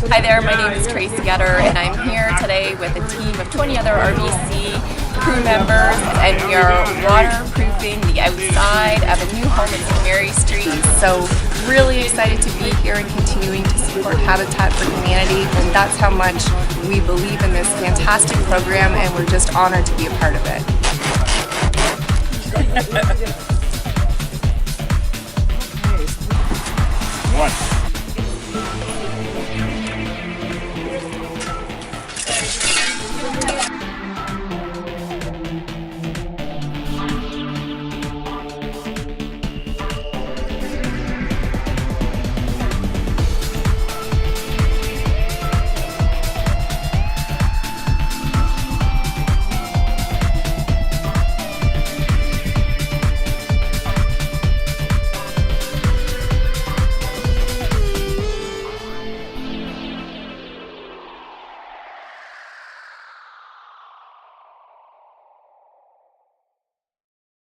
Hi there, my name is Tracy Getter and I'm here today with a team of 20 other RBC crew members, and we are waterproofing the outside of a new home in St. Mary Street. So really excited to be here and continuing to support Habitat for Humanity, and that's how much we believe in this fantastic program, and we're just honored to be a part of it. One.